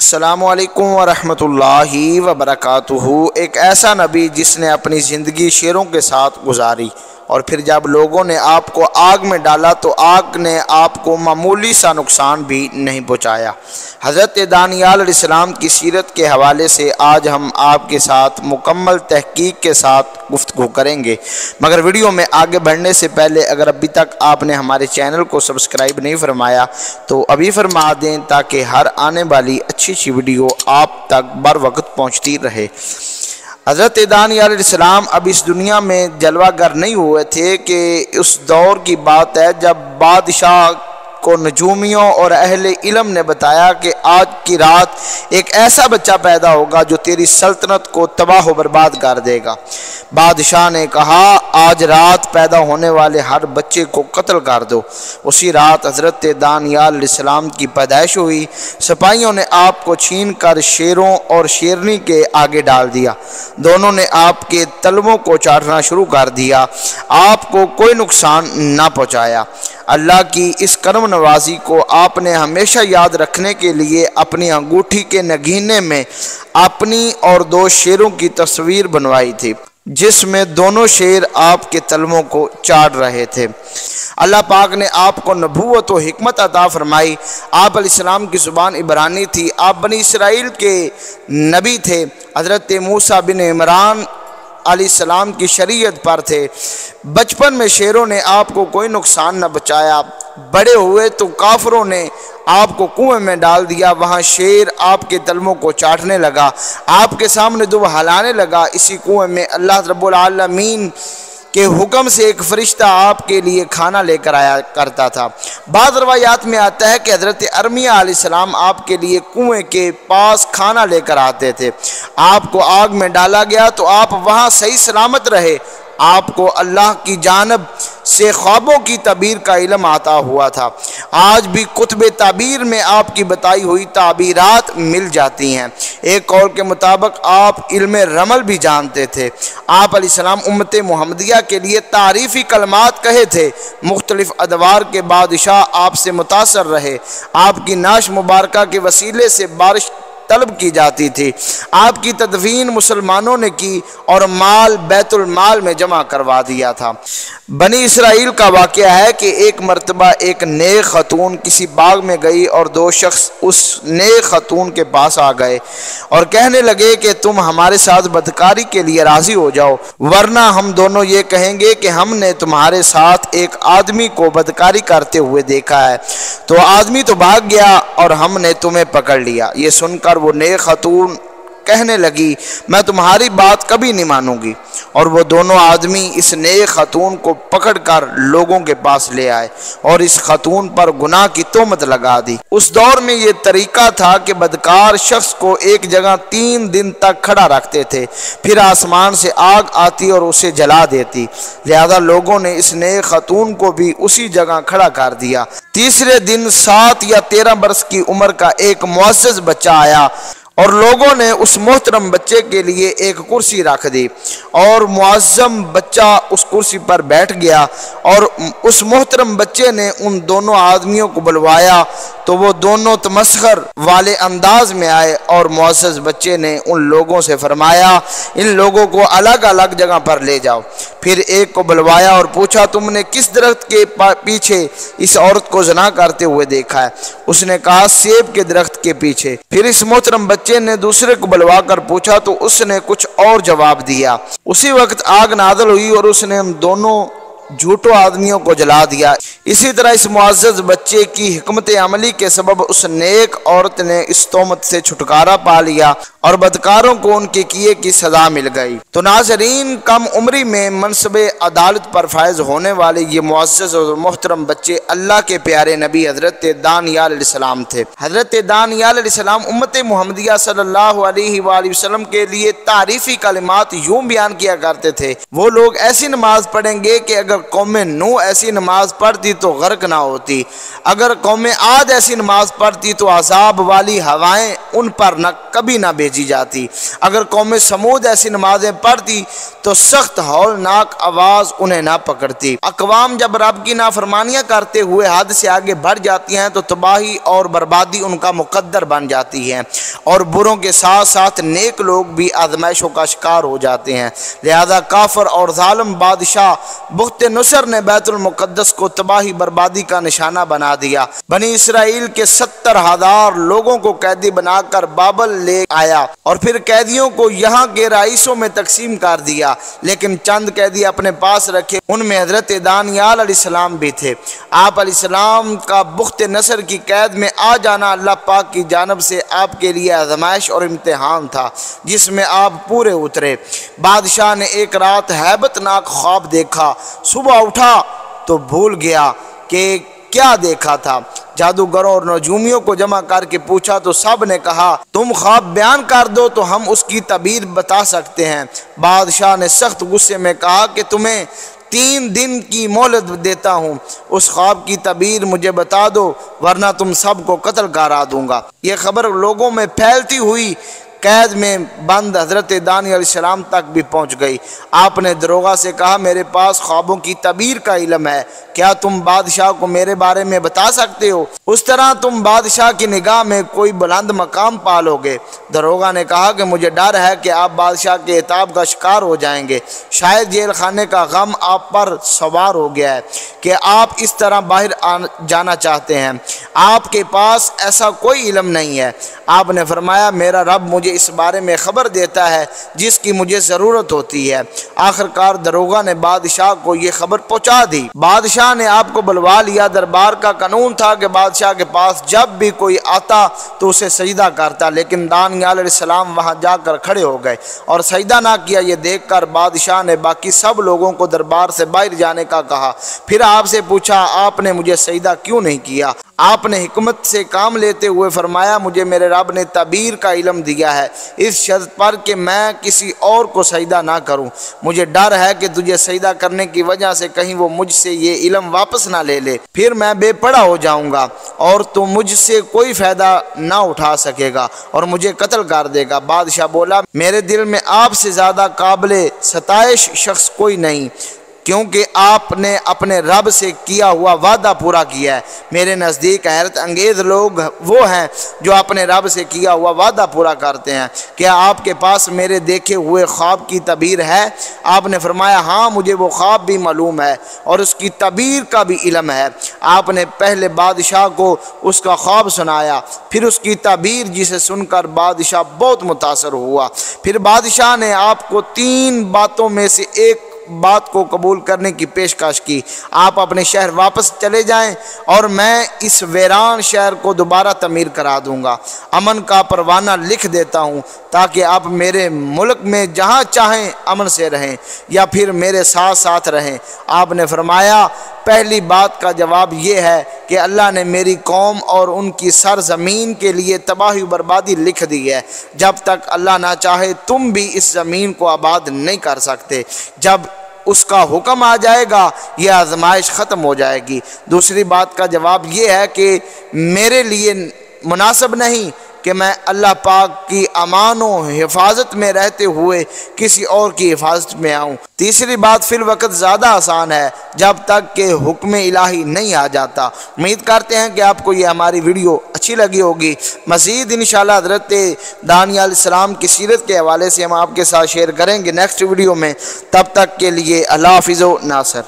السلام علیکم ورحمۃ اللہ وبرکاتہ۔ ایک ایسا نبی جس نے اپنی زندگی شیروں کے ساتھ گزاری اور پھر جب لوگوں نے آپ کو آگ میں ڈالا تو آگ نے آپ کو معمولی سا نقصان بھی نہیں پہنچایا۔ حضرت دانیال علیہ السلام کی سیرت کے حوالے سے آج ہم آپ کے ساتھ مکمل تحقیق کے ساتھ گفتگو کریں گے، مگر ویڈیو میں آگے بڑھنے سے پہلے اگر ابھی تک آپ نے ہمارے چینل کو سبسکرائب نہیں فرمایا تو ابھی فرما دیں تاکہ ہر آنے والی اچھی ویڈیو آپ تک بر وقت پہنچتی رہے۔ حضرت دانیال علیہ السلام اب اس دنیا میں جلوہ گر نہیں ہوئے تھے کہ اس دور کی بات ہے جب بادشاہ کو نجومیوں اور اہل علم نے بتایا کہ آج کی رات ایک ایسا بچہ پیدا ہوگا جو تیری سلطنت کو تباہ و برباد کر دے گا۔ بادشاہ نے کہا آج رات پیدا ہونے والے ہر بچے کو قتل کر دو۔ اسی رات حضرت دانیال علیہ السلام کی پیدائش ہوئی۔ سپاہیوں نے آپ کو چھین کر شیروں اور شیرنی کے آگے ڈال دیا۔ دونوں نے آپ کے تلووں کو چاٹنا شروع کر دیا، آپ کو کوئی نقصان نہ پہنچایا۔ اللہ کی اس کرم نوازی کو آپ نے ہمیشہ یاد رکھنے کے لیے اپنی انگوٹھی کے نگینے میں اپنی اور دو شیروں کی تصویر بنوائی تھی، جس میں دونوں شیر آپ کے تلووں کو چاٹ رہے تھے۔ اللہ پاک نے آپ کو نبوت و حکمت عطا فرمائی۔ آپ علیہ السلام کی زبان عبرانی تھی، آپ بنی اسرائیل کے نبی تھے، حضرت موسیٰ بن عمران علیہ السلام کی شریعت پر تھے۔ بچپن میں شیروں نے آپ کو کوئی نقصان نہ بچایا، بڑے ہوئے تو کافروں نے آپ کو کنویں میں ڈال دیا، وہاں شیر آپ کے تلووں کو چاٹنے لگا، آپ کے سامنے دو ہلانے لگا۔ اسی کنویں میں اللہ رب العالمین کے حکم سے ایک فرشتہ آپ کے لیے کھانا لے کر آیا کرتا تھا۔ بعض روایات میں آتا ہے کہ حضرت ارمیہ علیہ السلام آپ کے لیے کنویں کے پاس کھانا لے کر آتے تھے۔ آپ کو آگ میں ڈالا گیا تو آپ وہاں صحیح سلامت رہے۔ آپ کو اللہ کی جانب سے خوابوں کی تعبیر کا علم عطا ہوا تھا۔ آج بھی کتب تعبیر میں آپ کی بتائی ہوئی تعبیرات مل جاتی ہیں۔ ایک قول کے مطابق آپ علم رمل بھی جانتے تھے۔ آپ علیہ السلام امت محمدیہ کے لیے تعریفی کلمات کہے تھے۔ مختلف ادوار کے بادشاہ آپ سے متاثر رہے۔ آپ کی نعش مبارکہ کے وسیلے سے بارش طلب کی جاتی تھی۔ آپ کی تدفین مسلمانوں نے کی اور مال بیت المال میں جمع کروا دیا تھا۔ بنی اسرائیل کا واقعہ ہے کہ ایک مرتبہ ایک نیک خاتون کسی باغ میں گئی اور دو شخص اس نیک خاتون کے پاس آ گئے اور کہنے لگے کہ تم ہمارے ساتھ بدکاری کے لیے راضی ہو جاؤ، ورنہ ہم دونوں یہ کہیں گے کہ ہم نے تمہارے ساتھ ایک آدمی کو بدکاری کرتے ہوئے دیکھا ہے۔ تو آدمی تو بھاگ گیا اور ہم نے تمہیں پکڑ لیا۔ یہ سن کر وہ نیک خاتون کہنے لگی میں تمہاری بات کبھی نہیں مانوں گی، اور وہ دونوں آدمی اس نیک خاتون کو پکڑ کر لوگوں کے پاس لے آئے اور اس خاتون پر گناہ کی تہمت لگا دی۔ اس دور میں یہ طریقہ تھا کہ بدکار شخص کو ایک جگہ 3 دن تک کھڑا رکھتے تھے، پھر آسمان سے آگ آتی اور اسے جلا دیتی، لہذا لوگوں نے اس نیک خاتون کو بھی اسی جگہ کھڑا کر دیا۔ تیسرے دن 7 یا 13 برس کی عمر کا ایک معزز بچہ آیا اور لوگوں نے اس محترم بچے کے لیے ایک کرسی رکھ دی اور معظم بچہ اس کرسی پر بیٹھ گیا، اور اس محترم بچے نے ان دونوں آدمیوں کو بلوایا تو وہ دونوں تمسخر والے انداز میں آئے، اور معزز بچے نے ان لوگوں سے فرمایا ان لوگوں کو الگ الگ جگہ پر لے جاؤ۔ پھر ایک کو بلوایا اور پوچھا تم نے کس درخت کے پیچھے اس عورت کو زنا کرتے ہوئے دیکھا ہے؟ اس نے کہا سیب کے درخت کے پیچھے۔ پھر اس محترم بچے نے دوسرے کو بلوا کر پوچھا تو اس نے کچھ اور جواب دیا۔ اسی وقت آگ نازل ہوئی اور اس نے ہم دونوں جھوٹوں آدمیوں کو جلا دیا۔ اسی طرح اس معزز بچے کی حکمت عملی کے سبب اس نیک عورت نے اس تہمت سے چھٹکارا پا لیا اور بدکاروں کو ان کے کیے کی سزا مل گئی۔ تو ناظرین، کم عمری میں منصب عدالت پر فائز ہونے والے یہ معزز اور محترم بچے اللہ کے پیارے نبی حضرت دانیال علیہ السلام تھے۔ حضرت دانیال علیہ السلام امت محمدیہ صلی اللہ علیہ وآلہ وسلم کے لیے تعریفی کلمات یوں بیان کیا کرتے تھے وہ لوگ ایسی نماز پڑھیں گے کہ اگر اگر قوم نوح ایسی نماز پڑھتی تو غرق نہ ہوتی، اگر قوم عاد ایسی نماز پڑھتی تو عذاب والی ہوائیں ان پر کبھی نہ بھیجی جاتی، اگر قوم سمود ایسی نمازیں پڑھتی تو سخت ہولناک آواز انہیں نہ پکڑتی۔ اقوام جب رب کی نافرمانیاں کرتے ہوئے حد سے آگے بڑھ جاتی ہیں تو تباہی اور بربادی ان کا مقدر بن جاتی ہے، اور بروں کے ساتھ ساتھ نیک لوگ بھی آزمائشوں کا شکار ہو جاتے ہیں۔ لہذا کافر اور ظالم بادشاہ بخت نصر نے بیت المقدس کو تباہی بربادی کا نشانہ بنا دیا۔ بنی اسرائیل کے 70,000 لوگوں کو قیدی بنا کر بابل لے آیا اور پھر قیدیوں کو یہاں کے رئیسوں میں تقسیم کر دیا، لیکن چند قیدی اپنے پاس رکھے، ان میں حضرت دانیال علیہ السلام بھی تھے۔ آپ علیہ السلام کا بخت نصر کی قید میں آ جانا اللہ پاک کی جانب سے آپ کے لیے آزمائش اور امتحان تھا، جس میں آپ پورے اترے۔ بادشاہ نے ایک رات ہیبت ناک خواب دیکھا، صبح اٹھا تو بھول گیا کہ کیا دیکھا تھا۔ جادوگروں اور نجومیوں کو جمع کر کے پوچھا تو سب نے کہا تم خواب بیان کر دو تو ہم اس کی تعبیر بتا سکتے ہیں۔ بادشاہ نے سخت غصے میں کہا کہ تمہیں 3 دن کی مہلت دیتا ہوں، اس خواب کی تعبیر مجھے بتا دو ورنہ تم سب کو قتل کرا دوں گا۔ یہ خبر لوگوں میں پھیلتی ہوئی قید میں بند حضرت دانیال علیہ السلام تک بھی پہنچ گئی۔ آپ نے دروغہ سے کہا میرے پاس خوابوں کی تعبیر کا علم ہے، کیا تم بادشاہ کو میرے بارے میں بتا سکتے ہو؟ اس طرح تم بادشاہ کی نگاہ میں کوئی بلند مقام پالو گے۔ دروغہ نے کہا کہ مجھے ڈر ہے کہ آپ بادشاہ کے عتاب کا شکار ہو جائیں گے، شاید جیل خانے کا غم آپ پر سوار ہو گیا ہے کہ آپ اس طرح باہر جانا چاہتے ہیں، آپ کے پاس ایسا کوئی علم نہیں ہے۔ آپ نے فرمایا میرا رب مجھے اس بارے میں خبر دیتا ہے جس کی مجھے ضرورت ہوتی ہے۔ آخرکار دروغہ نے بادشاہ کو یہ خبر پہنچا دی۔ بادشاہ نے آپ کو بلوا لیا۔ دربار کا قانون تھا کہ بادشاہ کے پاس جب بھی کوئی آتا تو اسے سجدہ کرتا، لیکن دانیال علیہ السلام وہاں جا کر کھڑے ہو گئے اور سجدہ نہ کیا۔ یہ دیکھ کر بادشاہ نے باقی سب لوگوں کو دربار سے باہر جانے کا کہا۔ پھر آپ سے پوچھا آپ نے مجھے سجدہ کیوں نہیں کیا؟ آپ نے حکمت سے کام لیتے ہوئے فرمایا مجھے میرے رب نے تعبیر کا علم دیا ہے، اس شرط پر کہ میں کسی اور کو سجدہ نہ کروں۔ مجھے ڈر ہے کہ تجھے سجدہ کرنے کی وجہ سے کہیں وہ مجھ سے یہ علم واپس نہ لے لے، پھر میں بے پڑا ہو جاؤں گا اور تو مجھ سے کوئی فائدہ نہ اٹھا سکے گا اور مجھے قتل کر دے گا۔ بادشاہ بولا میرے دل میں آپ سے زیادہ قابل ستائش شخص کوئی نہیں، کیونکہ آپ نے اپنے رب سے کیا ہوا وعدہ پورا کیا ہے۔ میرے نزدیک حیرت انگیز لوگ وہ ہیں جو اپنے رب سے کیا ہوا وعدہ پورا کرتے ہیں۔ کیا آپ کے پاس میرے دیکھے ہوئے خواب کی تعبیر ہے؟ آپ نے فرمایا ہاں مجھے وہ خواب بھی معلوم ہے اور اس کی تعبیر کا بھی علم ہے۔ آپ نے پہلے بادشاہ کو اس کا خواب سنایا، پھر اس کی تعبیر، جسے سن کر بادشاہ بہت متاثر ہوا۔ پھر بادشاہ نے آپ کو 3 باتوں میں سے ایک بات کو قبول کرنے کی پیشکش کی۔ آپ اپنے شہر واپس چلے جائیں اور میں اس ویران شہر کو دوبارہ تعمیر کرا دوں گا۔ امن کا پروانہ لکھ دیتا ہوں تاکہ آپ میرے ملک میں جہاں چاہیں امن سے رہیں یا پھر میرے ساتھ ساتھ رہیں۔ آپ نے فرمایا پہلی بات کا جواب یہ ہے کہ اللہ نے میری قوم اور ان کی سرزمین کے لیے تباہی و بربادی لکھ دی ہے۔ جب تک اللہ نہ چاہے تم بھی اس زمین کو آباد نہیں کر سکتے، جب اس کا حکم آ جائے گا یہ آزمائش ختم ہو جائے گی۔ دوسری بات کا جواب یہ ہے کہ میرے لیے مناسب نہیں کہ میں اللہ پاک کی امان و حفاظت میں رہتے ہوئے کسی اور کی حفاظت میں آؤں۔ تیسری بات فی الوقت زیادہ آسان ہے جب تک کہ حکم الہی نہیں آ جاتا۔ امید کرتے ہیں کہ آپ کو یہ ہماری ویڈیو اچھی لگی ہوگی۔ مزید انشاءاللہ حضرت دانیال علیہ السلام کی سیرت کے حوالے سے ہم آپ کے ساتھ شیئر کریں گے نیکسٹ ویڈیو میں۔ تب تک کے لیے اللہ حافظ و ناصر۔